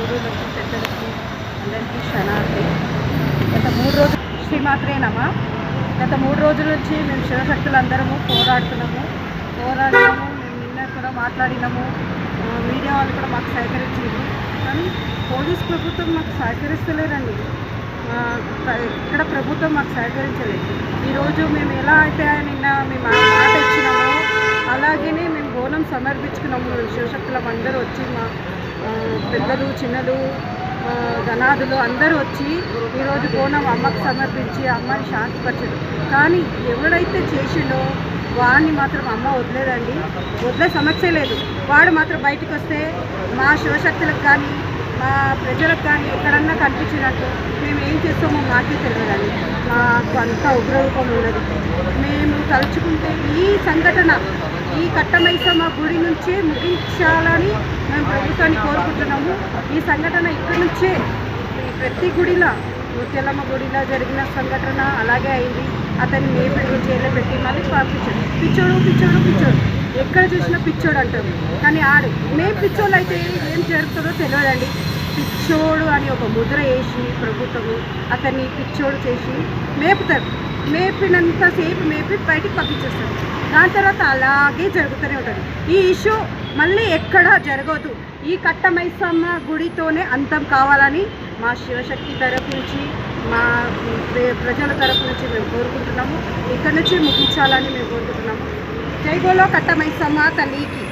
గురువులకు పెద్దలకు అందరికీ క్షణార్థి. గత 3 రోజులు శ్రీమాత్రేనమా గత 3 రోజుల నుంచి మేము శివశక్తులందరము పోరాడినాము. మేము నిన్న కూడా మాట్లాడినాము. మీడియా వాళ్ళు కూడా మాకు సహకరించారు. కానీ పోలీస్ ప్రభుత్వం మాకు సహకరిస్తలేరండి. ఇక్కడ ప్రభుత్వం మాకు సహకరించలేదు. ఈరోజు మేము ఎలా అయితే నిన్న మేము మాట ఇచ్చినామో అలాగే మేము బోనం సమర్పించుకున్నాము. శివశక్తులం అందరూ వచ్చి మా పెద్దలు చిన్నలు గణాదులు అందరూ వచ్చి ఈరోజు బోనం అమ్మకు సమర్పించి అమ్మని శాంతిపరచదు. కానీ ఎవడైతే చేసిండో వాడిని మాత్రం అమ్మ వదిలేదండి. వదిలే సమస్య లేదు. వాడు మాత్రం బయటకు వస్తే మా శివశక్తులకు కానీ మా ప్రజలకు కానీ ఎక్కడన్నా కనిపించినట్టు మేము ఏం చేస్తామో మాకే తెలియదండి. మాకు అంత ఉగ్రరూపం ఉన్నది. మేము తలుచుకుంటే ఈ సంఘటన ఈ కట్టమైసమ్మ గుడి నుంచే ముగించాలని మేము ప్రభుత్వాన్ని కోరుకుంటున్నాము. ఈ సంఘటన ఇక్కడి నుంచే ప్రతి గుడిలో ముత్యాలమ్మ గుడిలో జరిగిన సంఘటన అలాగే అయింది. అతన్ని మేపిడి జైల్లో పెట్టి మళ్ళీ పంపించాడు. పిచ్చోడు ఎక్కడ చూసినా పిచ్చోడు అంటారు. కానీ మేము పిచ్చోళ్ళు అయితే ఏం జరుగుతుందో తెలియదండి. పిచ్చోడు అని ఒక ముద్ర వేసి ప్రభుత్వము అతన్ని పిచ్చోడు చేసి మేపుతారు. మేపినంతసేపు మేపి బయటికి పంపించేస్తారు. దాని తర్వాత అలాగే జరుగుతూనే ఉంటుంది. ఈ ఇష్యూ మళ్ళీ ఎక్కడా జరగదు. ఈ కట్టమైసమ్మ గుడితోనే అంతం కావాలని మా శివశక్తి తరపు నుంచి మా ప్రజల తరపు నుంచి మేము కోరుకుంటున్నాము. ఇక్కడి నుంచి ముగించాలని మేము కోరుకుంటున్నాము. జై బోలో కట్టమైసమ్మ తల్లికి.